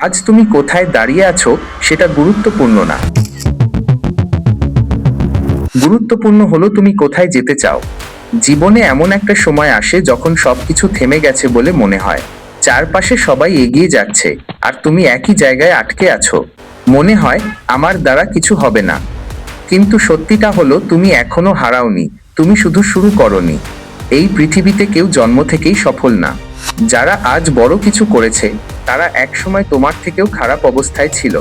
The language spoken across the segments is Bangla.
আজ তুমি কোথায় দাঁড়িয়ে আছো সেটা গুরুত্বপূর্ণ না। গুরুত্বপূর্ণ হলো তুমি কোথায় যেতে চাও। জীবনে এমন একটা সময় আসে যখন সবকিছু থেমে গেছে বলে মনে হয়। চারপাশে সবাই এগিয়ে যাচ্ছে আর তুমি একই জায়গায় আটকে আছো। মনে হয় আমার দ্বারা কিছু হবে না। কিন্তু সত্যিটা হলো তুমি এখনো হারাওনি, তুমি শুধু শুরু করোনি। এই পৃথিবীতে কেউ জন্ম থেকেই সফল না। যারা আজ বড় কিছু করেছে তারা একসময় তোমার থেকেও খারাপ অবস্থায় ছিল।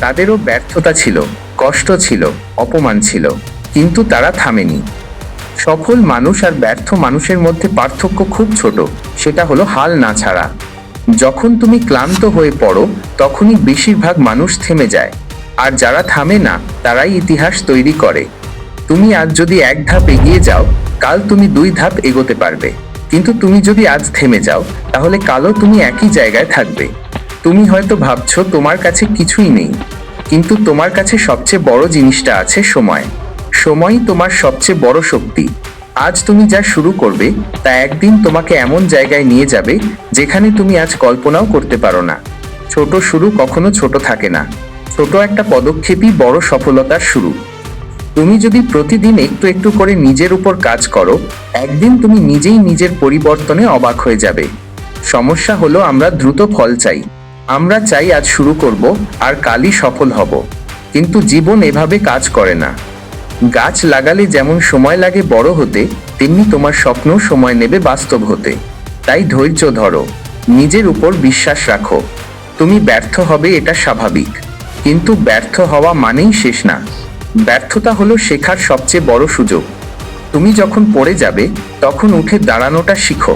তাদেরও ব্যর্থতা ছিল, কষ্ট ছিল, অপমান ছিল, কিন্তু তারা থামেনি। সফল মানুষ আর ব্যর্থ মানুষের মধ্যে পার্থক্য খুব ছোট, সেটা হলো হাল না ছাড়া। যখন তুমি ক্লান্ত হয়ে পড়ো তখনই বেশিরভাগ মানুষ থেমে যায়, আর যারা থামে না তারাই ইতিহাস তৈরি করে। তুমি আজ যদি এক ধাপ এগিয়ে যাও, কাল তুমি দুই ধাপ এগোতে পারবে। কিন্তু তুমি যদি আজ থেমে যাও, তাহলে কালও তুমি একই জায়গায় থাকবে। তুমি হয়তো ভাবছো তোমার কাছে কিছুই নেই, কিন্তু তোমার কাছে সবচেয়ে বড় জিনিসটা আছে, সময়। সময়ই তোমার সবচেয়ে বড় শক্তি। আজ তুমি যা শুরু করবে তা একদিন তোমাকে এমন জায়গায় নিয়ে যাবে যেখানে তুমি আজ কল্পনাও করতে পারো না। ছোট শুরু কখনো ছোট থাকে না। ছোট একটা পদক্ষেপই বড় সফলতার শুরু। তুমি যদি প্রতিদিন একটু একটু করে নিজের উপর কাজ করো, একদিন তুমি নিজেই নিজের পরিবর্তনে অবাক হয়ে যাবে। সমস্যা হলো আমরা দ্রুত ফল চাই। আমরা চাই আজ শুরু করব আর কালই সফল হব। কিন্তু জীবন এভাবে কাজ করে না। গাছ লাগালে যেমন সময় লাগে বড় হতে, তেমনি তোমার স্বপ্ন সময় নেবে বাস্তব হতে। তাই ধৈর্য ধরো, নিজের উপর বিশ্বাস রাখো। তুমি ব্যর্থ হবে, এটা স্বাভাবিক, কিন্তু ব্যর্থ হওয়া মানেই শেষ না। ব্যর্থতা হলো শেখার সবচেয়ে বড় সুযোগ। তুমি যখন পড়ে যাবে তখন উঠে দাঁড়ানোটা শিখো।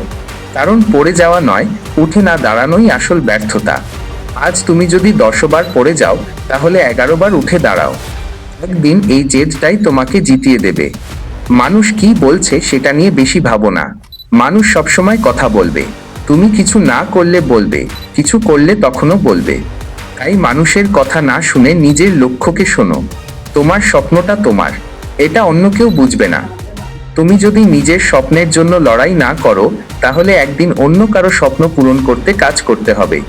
কারণ পড়ে যাওয়া নয়, উঠে না দাঁড়ানোই আসল ব্যর্থতা। আজ তুমি যদি 10 বার পড়ে যাও, তাহলে 11 বার উঠে দাঁড়াও। একদিন এই জেদটাই তোমাকে জিতিয়ে দেবে। মানুষ কি বলছে সেটা নিয়ে বেশি ভাবো না। মানুষ সবসময় কথা বলবে, তুমি কিছু না করলে বলবে, কিছু করলে তখনও বলবে। তাই মানুষের কথা না শুনে নিজের লক্ষ্যকে শোনো। তোমার স্বপ্নটা তোমার, এটা অন্য কেউ বুঝবে না। তুমি যদি নিজের স্বপ্নের জন্য লড়াই না করো, তাহলে একদিন অন্য কারো স্বপ্ন পূরণ করতে কাজ করতে হবে।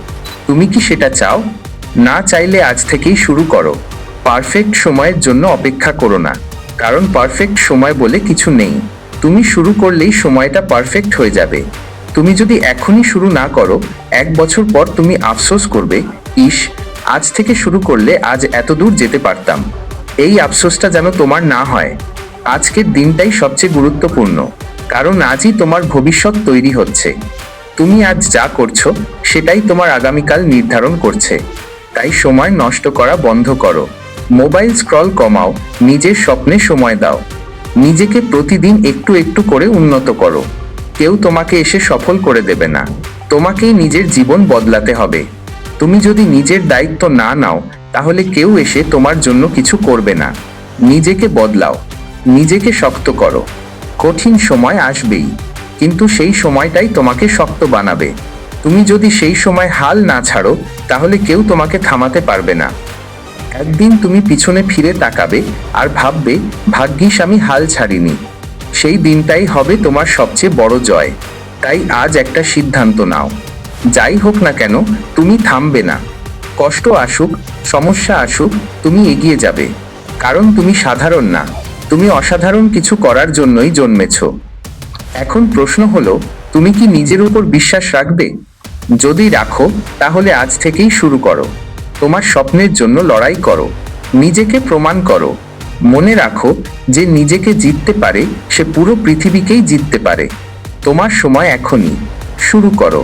তুমি কি সেটা চাও? না চাইলে আজ থেকেই শুরু করো। পারফেক্ট সময়ের জন্য অপেক্ষা করো না, কারণ পারফেক্ট সময় বলে কিছু নেই। তুমি শুরু করলেই সময়টা পারফেক্ট হয়ে যাবে। তুমি যদি এখনই শুরু না করো, 1 বছর পর তুমি আফসোস করবে, ইস, আজ থেকে শুরু করলে আজ এত দূর যেতে পারতাম। এই আফসোসটা যেন তোমার না হয়। আজকের দিনটাই সবচেয়ে গুরুত্বপূর্ণ, কারণ আজই তোমার ভবিষ্যৎ তৈরি হচ্ছে। তুমি আজ যা করছো সেটাই তোমার আগামীকাল নির্ধারণ করছে। তাই সময় নষ্ট করা বন্ধ করো। মোবাইল স্ক্রল কমাও, নিজের স্বপ্নে সময় দাও। নিজেকে প্রতিদিন একটু একটু করে উন্নত করো। কেউ তোমাকে এসে সফল করে দেবে না, তোমাকেই নিজের জীবন বদলাতে হবে। তুমি যদি নিজের দায়িত্ব না নাও, তাহলে কেউ এসে তোমার জন্য কিছু করবে না। নিজেকে বদলাও, নিজেকে শক্ত করো। কঠিন সময় আসবেই, কিন্তু সেই সময়টাই তোমাকে শক্ত বানাবে। তুমি যদি সেই সময় হাল না ছাড়ো, তাহলে কেউ তোমাকে থামাতে পারবে না। একদিন তুমি পিছনে ফিরে তাকাবে আর ভাববে, ভাগ্যিস আমি হাল ছাড়িনি। সেই দিনটাই হবে তোমার সবচেয়ে বড় জয়। তাই আজ একটা সিদ্ধান্ত নাও, যাই হোক না কেন তুমি থামবে না। কষ্ট আসুক, সমস্যা আসুক, তুমি এগিয়ে যাবে। কারণ তুমি সাধারণ না, তুমি অসাধারণ কিছু করার জন্যই জন্মেছো। এখন প্রশ্ন হলো, তুমি কি নিজের উপর বিশ্বাস রাখবে? যদি রাখো, তাহলে আজ থেকেই শুরু করো। তোমার স্বপ্নের জন্য লড়াই করো, নিজেকে প্রমাণ করো। মনে রাখো, যে নিজেকে জিততে পারে সে পুরো পৃথিবীকেই জিততে পারে। তোমার সময় এখনই, শুরু করো।